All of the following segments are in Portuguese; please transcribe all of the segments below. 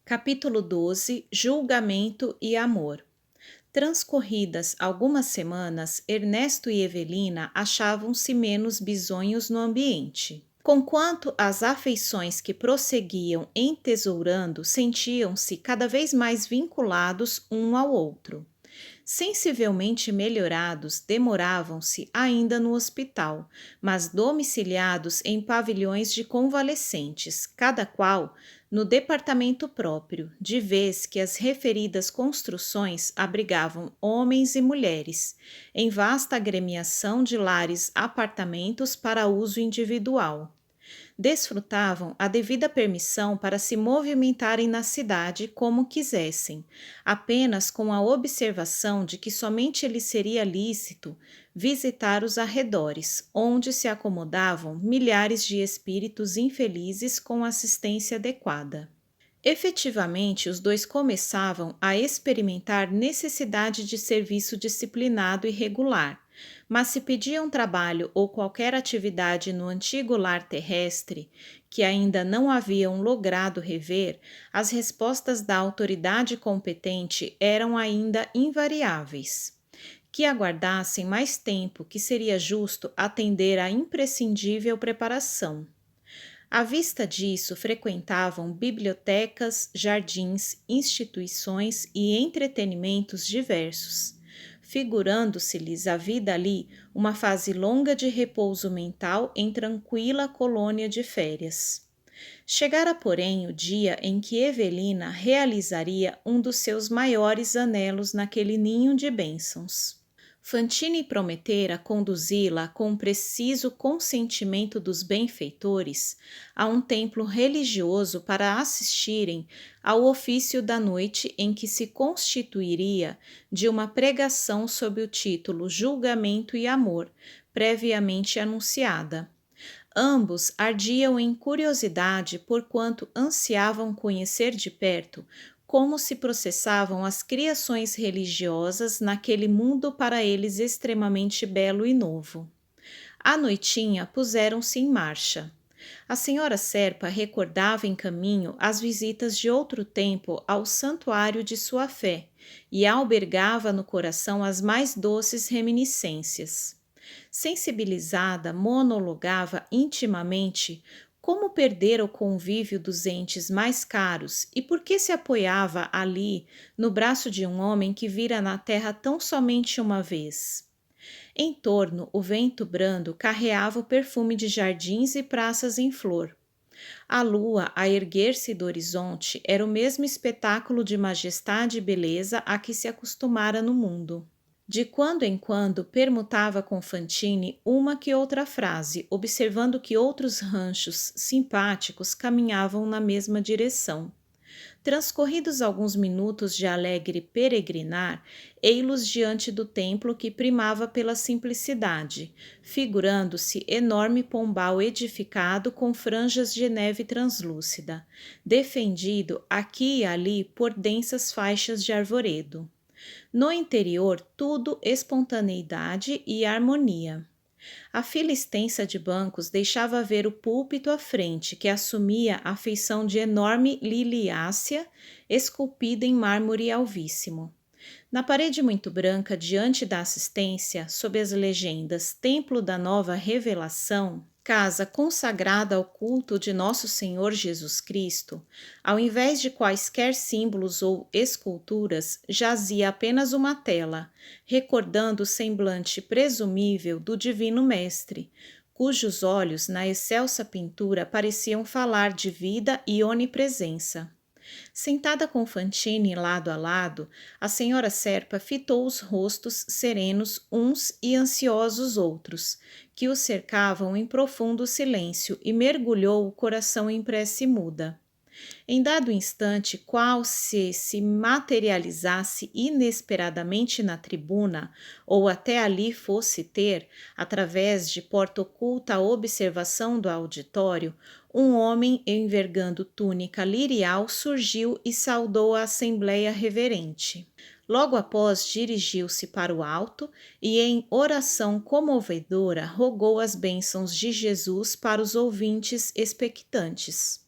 Capítulo 12. Julgamento e amor. Transcorridas algumas semanas, Ernesto e Evelina achavam-se menos bisonhos no ambiente. Conquanto as afeições que prosseguiam entesourando sentiam-se cada vez mais vinculados um ao outro. Sensivelmente melhorados, demoravam-se ainda no hospital, mas domiciliados em pavilhões de convalescentes, cada qual no departamento próprio, de vez que as referidas construções abrigavam homens e mulheres, em vasta agremiação de lares-apartamentos para uso individual. Desfrutavam a devida permissão para se movimentarem na cidade como quisessem, apenas com a observação de que somente lhes seria lícito visitar os arredores, onde se acomodavam milhares de espíritos infelizes com assistência adequada. Efetivamente, os dois começavam a experimentar necessidade de serviço disciplinado e regular, mas se pediam trabalho ou qualquer atividade no antigo lar terrestre, que ainda não haviam logrado rever, as respostas da autoridade competente eram ainda invariáveis. Que aguardassem mais tempo, que seria justo atender à imprescindível preparação. À vista disso, frequentavam bibliotecas, jardins, instituições e entretenimentos diversos, figurando-se-lhes a vida ali uma fase longa de repouso mental em tranquila colônia de férias. Chegara, porém, o dia em que Evelina realizaria um dos seus maiores anelos naquele ninho de bênçãos. Fantine prometera conduzi-la com preciso consentimento dos benfeitores a um templo religioso para assistirem ao ofício da noite em que se constituiria de uma pregação sob o título Julgamento e Amor, previamente anunciada. Ambos ardiam em curiosidade porquanto ansiavam conhecer de perto como se processavam as criações religiosas naquele mundo para eles extremamente belo e novo. À noitinha puseram-se em marcha. A senhora Serpa recordava em caminho as visitas de outro tempo ao santuário de sua fé e albergava no coração as mais doces reminiscências. Sensibilizada, monologava intimamente como perdera o convívio dos entes mais caros e por que se apoiava ali no braço de um homem que vira na terra tão somente uma vez. Em torno, o vento brando carreava o perfume de jardins e praças em flor. A lua, a erguer-se do horizonte, era o mesmo espetáculo de majestade e beleza a que se acostumara no mundo. De quando em quando permutava com Fantine uma que outra frase, observando que outros ranchos simpáticos caminhavam na mesma direção. Transcorridos alguns minutos de alegre peregrinar, ei-los diante do templo que primava pela simplicidade, figurando-se enorme pombal edificado com franjas de neve translúcida, defendido aqui e ali por densas faixas de arvoredo. No interior, tudo espontaneidade e harmonia. A fila extensa de bancos deixava ver o púlpito à frente, que assumia a feição de enorme liliácea, esculpida em mármore alvíssimo. Na parede muito branca, diante da assistência, sob as legendas Templo da Nova Revelação, casa consagrada ao culto de Nosso Senhor Jesus Cristo, ao invés de quaisquer símbolos ou esculturas, jazia apenas uma tela, recordando o semblante presumível do Divino Mestre, cujos olhos, na excelsa pintura, pareciam falar de vida e onipresença. Sentada com Fantine lado a lado, a senhora Serpa fitou os rostos serenos uns e ansiosos outros, que o cercavam em profundo silêncio, e mergulhou o coração em prece muda. Em dado instante, qual se materializasse inesperadamente na tribuna, ou até ali fosse ter, através de porta oculta a observação do auditório, um homem envergando túnica lirial surgiu e saudou a assembleia reverente. Logo após, dirigiu-se para o alto e, em oração comovedora, rogou as bênçãos de Jesus para os ouvintes expectantes.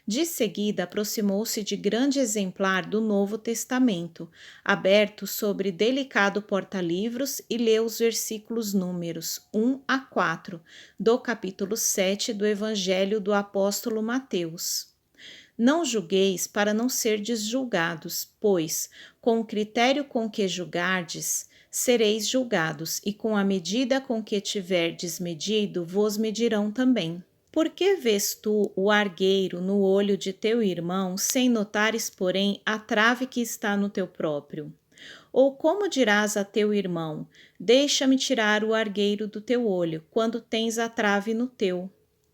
De seguida, aproximou-se de grande exemplar do Novo Testamento, aberto sobre delicado porta-livros, e leu os versículos números 1 a 4 do capítulo 7 do Evangelho do Apóstolo Mateus. Não julgueis para não serdes julgados, pois, com o critério com que julgardes, sereis julgados, e com a medida com que tiverdes medido, vos medirão também. Por que vês tu o argueiro no olho de teu irmão, sem notares, porém, a trave que está no teu próprio? Ou como dirás a teu irmão: deixa-me tirar o argueiro do teu olho, quando tens a trave no teu?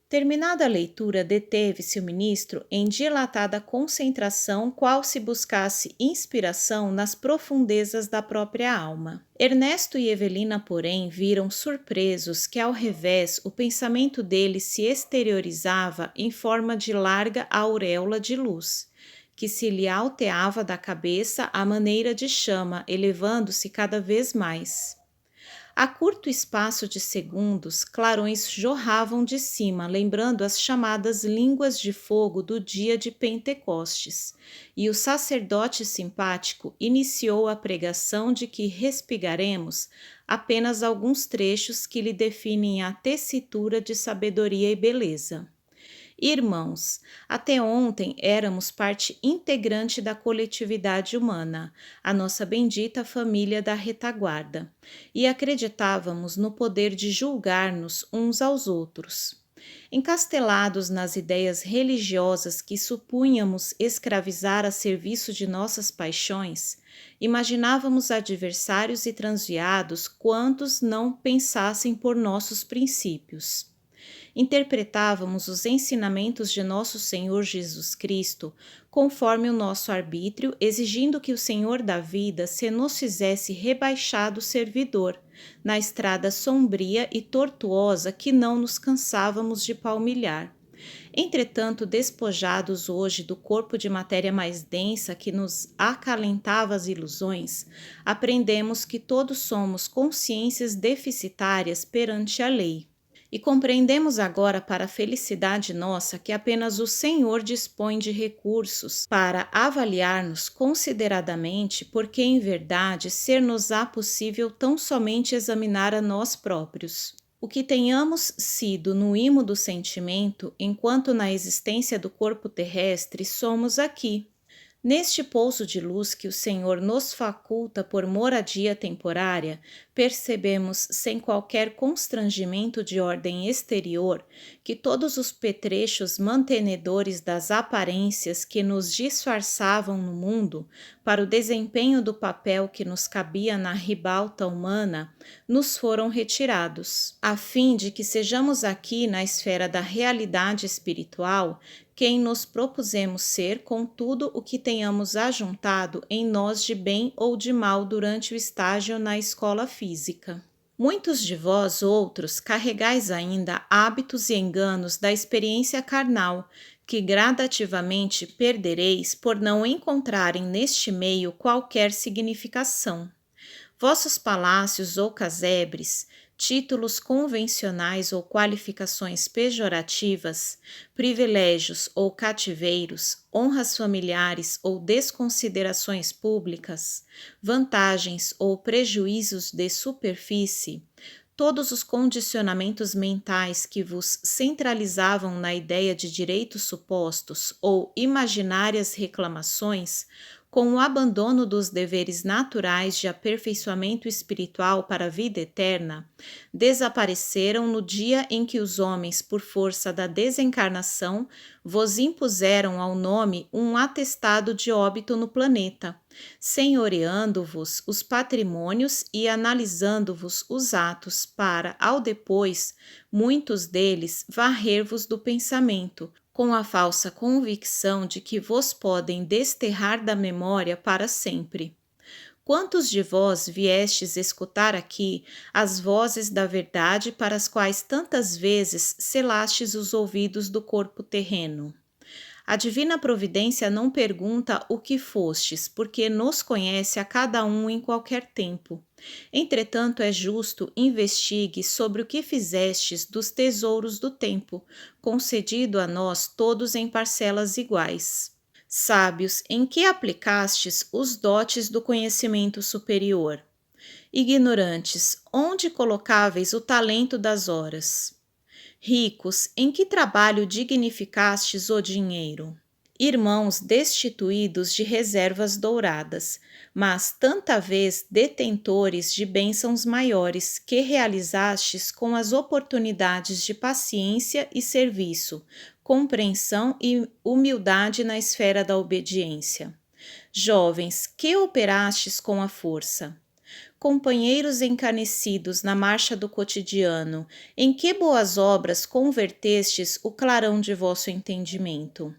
Terminada a leitura, deteve-se o ministro em dilatada concentração, qual se buscasse inspiração nas profundezas da própria alma. Ernesto e Evelina, porém, viram surpresos que, ao revés, o pensamento dele se exteriorizava em forma de larga auréola de luz, que se lhe alteava da cabeça à maneira de chama, elevando-se cada vez mais. A curto espaço de segundos, clarões jorravam de cima, lembrando as chamadas línguas de fogo do dia de Pentecostes, e o sacerdote simpático iniciou a pregação de que respigaremos apenas alguns trechos que lhe definem a tessitura de sabedoria e beleza. Irmãos, até ontem éramos parte integrante da coletividade humana, a nossa bendita família da retaguarda, e acreditávamos no poder de julgar-nos uns aos outros. Encastelados nas ideias religiosas que supunhamos escravizar a serviço de nossas paixões, imaginávamos adversários e transviados quantos não pensassem por nossos princípios. Interpretávamos os ensinamentos de nosso Senhor Jesus Cristo conforme o nosso arbítrio, exigindo que o Senhor da vida se nos fizesse rebaixado servidor, na estrada sombria e tortuosa que não nos cansávamos de palmilhar. Entretanto, despojados hoje do corpo de matéria mais densa que nos acalentava as ilusões, aprendemos que todos somos consciências deficitárias perante a lei. E compreendemos agora, para a felicidade nossa, que apenas o Senhor dispõe de recursos para avaliar-nos consideradamente, porque em verdade ser-nos-á possível tão somente examinar a nós próprios. O que tenhamos sido no imo do sentimento, enquanto na existência do corpo terrestre, somos aqui. Neste pouso de luz que o Senhor nos faculta por moradia temporária, percebemos, sem qualquer constrangimento de ordem exterior, que todos os petrechos mantenedores das aparências que nos disfarçavam no mundo, para o desempenho do papel que nos cabia na ribalta humana, nos foram retirados, a fim de que sejamos aqui na esfera da realidade espiritual quem nos propusemos ser com tudo o que tenhamos ajuntado em nós de bem ou de mal durante o estágio na escola física. Muitos de vós outros carregais ainda hábitos e enganos da experiência carnal, que gradativamente perdereis por não encontrarem neste meio qualquer significação. Vossos palácios ou casebres, títulos convencionais ou qualificações pejorativas, privilégios ou cativeiros, honras familiares ou desconsiderações públicas, vantagens ou prejuízos de superfície, todos os condicionamentos mentais que vos centralizavam na ideia de direitos supostos ou imaginárias reclamações, com o abandono dos deveres naturais de aperfeiçoamento espiritual para a vida eterna, desapareceram no dia em que os homens, por força da desencarnação, vos impuseram ao nome um atestado de óbito no planeta, senhoreando-vos os patrimônios e analisando-vos os atos para, ao depois, muitos deles, varrer-vos do pensamento, com a falsa convicção de que vos podem desterrar da memória para sempre. Quantos de vós viestes escutar aqui as vozes da verdade para as quais tantas vezes selastes os ouvidos do corpo terreno? A divina providência não pergunta o que fostes, porque nos conhece a cada um em qualquer tempo. Entretanto, é justo investigue sobre o que fizestes dos tesouros do tempo, concedido a nós todos em parcelas iguais. Sábios, em que aplicastes os dotes do conhecimento superior? Ignorantes, onde colocáveis o talento das horas? Ricos, em que trabalho dignificastes o dinheiro? Irmãos destituídos de reservas douradas, mas tanta vez detentores de bênçãos maiores que realizastes com as oportunidades de paciência e serviço, compreensão e humildade na esfera da obediência. Jovens, que operastes com a força? Companheiros encanecidos na marcha do cotidiano, em que boas obras convertestes o clarão de vosso entendimento?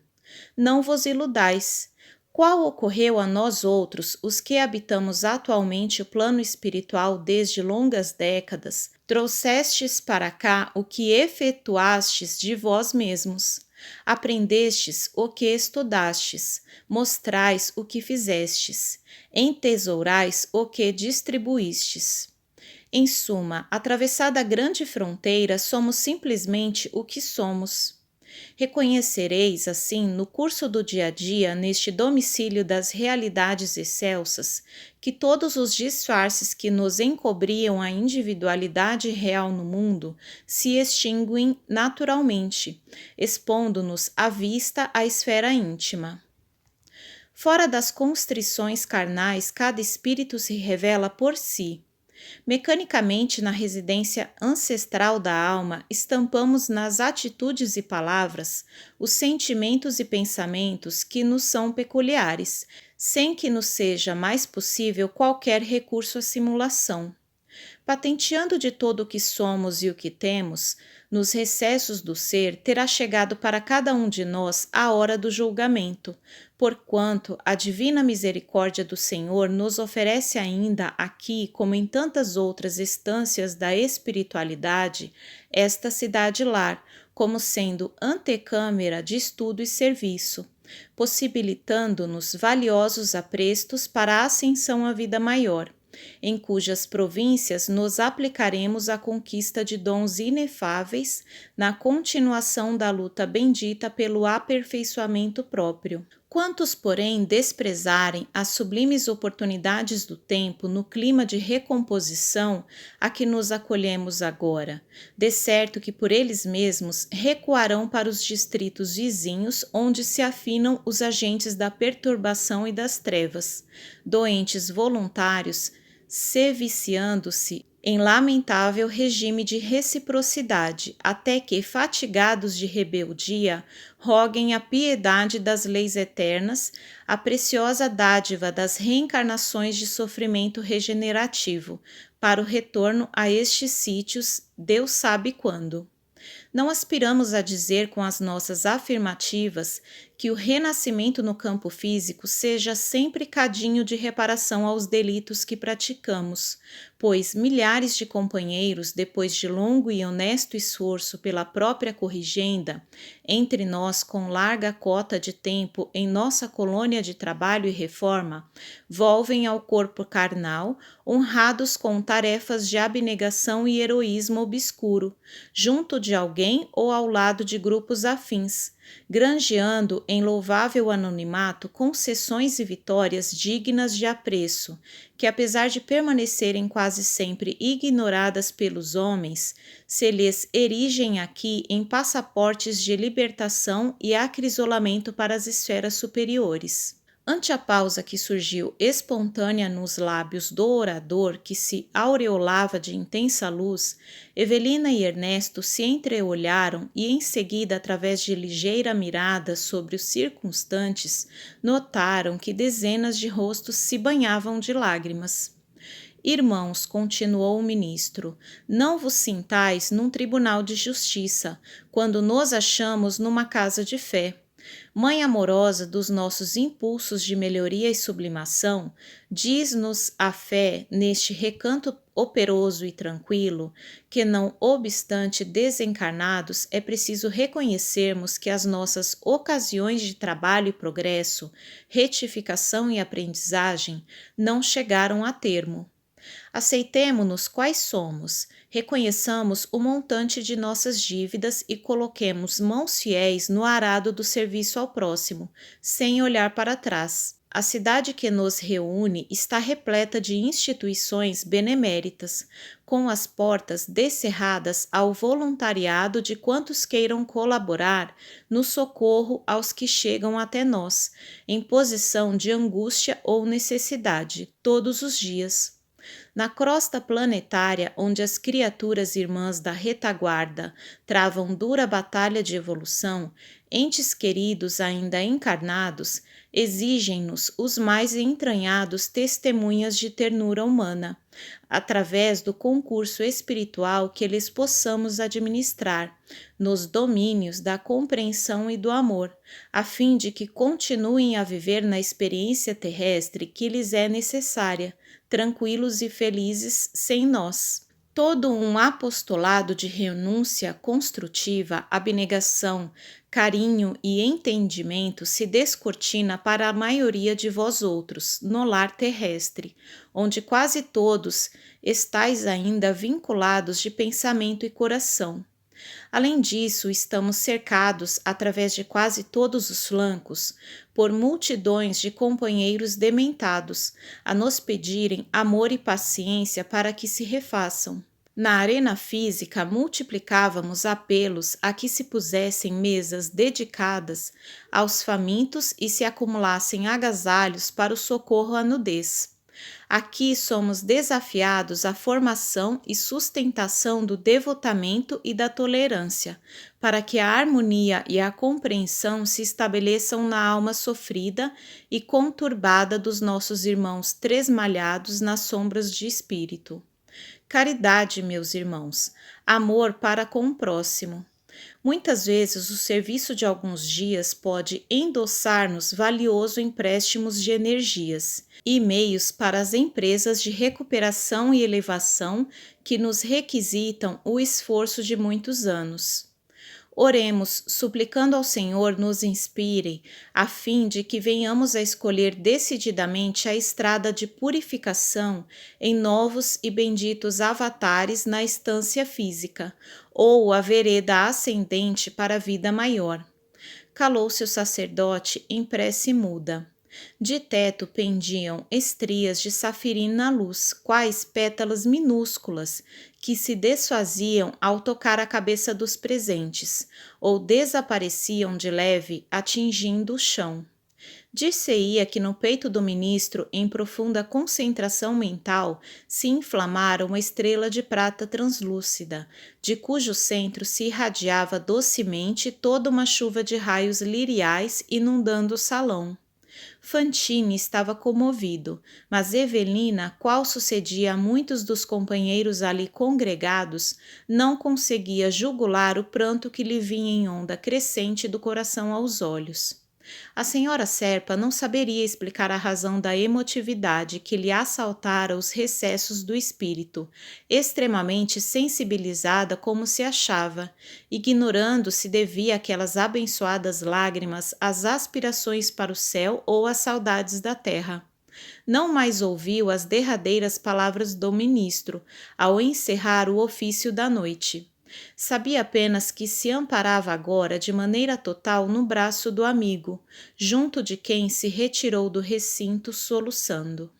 Não vos iludais. Qual ocorreu a nós outros, os que habitamos atualmente o plano espiritual desde longas décadas, trouxestes para cá o que efetuastes de vós mesmos. Aprendestes o que estudastes, mostrais o que fizestes, entesourais o que distribuístes. Em suma, atravessada a grande fronteira, somos simplesmente o que somos. Reconhecereis, assim, no curso do dia a dia, neste domicílio das realidades excelsas, que todos os disfarces que nos encobriam a individualidade real no mundo se extinguem naturalmente, expondo-nos à vista a esfera íntima. Fora das constrições carnais, cada espírito se revela por si. Mecanicamente, na residência ancestral da alma, estampamos nas atitudes e palavras os sentimentos e pensamentos que nos são peculiares, sem que nos seja mais possível qualquer recurso à simulação. Patenteando de todo o que somos e o que temos, nos recessos do ser terá chegado para cada um de nós a hora do julgamento, porquanto a divina misericórdia do Senhor nos oferece ainda aqui, como em tantas outras estâncias da espiritualidade, esta cidade-lar, como sendo antecâmara de estudo e serviço, possibilitando-nos valiosos aprestos para a ascensão à vida maior, em cujas províncias nos aplicaremos à conquista de dons inefáveis na continuação da luta bendita pelo aperfeiçoamento próprio. Quantos, porém, desprezarem as sublimes oportunidades do tempo no clima de recomposição a que nos acolhemos agora, de certo que por eles mesmos recuarão para os distritos vizinhos onde se afinam os agentes da perturbação e das trevas, doentes voluntários, se viciando-se em lamentável regime de reciprocidade, até que, fatigados de rebeldia, roguem a piedade das leis eternas, a preciosa dádiva das reencarnações de sofrimento regenerativo, para o retorno a estes sítios, Deus sabe quando. Não aspiramos a dizer com as nossas afirmativas que o renascimento no campo físico seja sempre cadinho de reparação aos delitos que praticamos, pois milhares de companheiros, depois de longo e honesto esforço pela própria corrigenda, entre nós com larga cota de tempo em nossa colônia de trabalho e reforma, volvem ao corpo carnal, honrados com tarefas de abnegação e heroísmo obscuro, junto de alguém ou ao lado de grupos afins, granjeando em louvável anonimato concessões e vitórias dignas de apreço, que apesar de permanecerem quase sempre ignoradas pelos homens, se lhes erigem aqui em passaportes de libertação e acrisolamento para as esferas superiores. Ante a pausa que surgiu espontânea nos lábios do orador, que se aureolava de intensa luz, Evelina e Ernesto se entreolharam e, em seguida, através de ligeira mirada sobre os circunstantes, notaram que dezenas de rostos se banhavam de lágrimas. Irmãos, continuou o ministro, não vos sintais num tribunal de justiça, quando nos achamos numa casa de fé. Mãe amorosa dos nossos impulsos de melhoria e sublimação, diz-nos a fé neste recanto operoso e tranquilo que, não obstante desencarnados, é preciso reconhecermos que as nossas ocasiões de trabalho e progresso, retificação e aprendizagem não chegaram a termo. Aceitemo-nos quais somos, reconheçamos o montante de nossas dívidas e coloquemos mãos fiéis no arado do serviço ao próximo, sem olhar para trás. A cidade que nos reúne está repleta de instituições beneméritas, com as portas descerradas ao voluntariado de quantos queiram colaborar no socorro aos que chegam até nós, em posição de angústia ou necessidade, todos os dias. Na crosta planetária, onde as criaturas irmãs da retaguarda travam dura batalha de evolução, entes queridos ainda encarnados exigem-nos os mais entranhados testemunhas de ternura humana, através do concurso espiritual que lhes possamos administrar, nos domínios da compreensão e do amor, a fim de que continuem a viver na experiência terrestre que lhes é necessária, tranquilos e felizes sem nós. Todo um apostolado de renúncia construtiva, abnegação, carinho e entendimento se descortina para a maioria de vós outros, no lar terrestre, onde quase todos estáis ainda vinculados de pensamento e coração. Além disso, estamos cercados, através de quase todos os flancos, por multidões de companheiros dementados, a nos pedirem amor e paciência para que se refaçam. Na arena física, multiplicávamos apelos a que se pusessem mesas dedicadas aos famintos e se acumulassem agasalhos para o socorro à nudez. Aqui somos desafiados à formação e sustentação do devotamento e da tolerância, para que a harmonia e a compreensão se estabeleçam na alma sofrida e conturbada dos nossos irmãos tresmalhados nas sombras de espírito. Caridade, meus irmãos, amor para com o próximo. Muitas vezes o serviço de alguns dias pode endossar-nos valioso empréstimos de energias e meios para as empresas de recuperação e elevação que nos requisitam o esforço de muitos anos. Oremos, suplicando ao Senhor nos inspire, a fim de que venhamos a escolher decididamente a estrada de purificação em novos e benditos avatares na estância física, ou a vereda ascendente para a vida maior. Calou-se o sacerdote em prece muda. De teto pendiam estrias de safirina luz, quais pétalas minúsculas, que se desfaziam ao tocar a cabeça dos presentes, ou desapareciam de leve, atingindo o chão. Dir-se-ia que no peito do ministro, em profunda concentração mental, se inflamara uma estrela de prata translúcida, de cujo centro se irradiava docemente toda uma chuva de raios liriais inundando o salão. Fantine estava comovido, mas Evelina, qual sucedia a muitos dos companheiros ali congregados, não conseguia jugular o pranto que lhe vinha em onda crescente do coração aos olhos. A senhora Serpa não saberia explicar a razão da emotividade que lhe assaltara os recessos do espírito, extremamente sensibilizada como se achava, ignorando se devia aquelas abençoadas lágrimas às aspirações para o céu ou às saudades da terra. Não mais ouviu as derradeiras palavras do ministro, ao encerrar o ofício da noite. Sabia apenas que se amparava agora de maneira total no braço do amigo, junto de quem se retirou do recinto soluçando.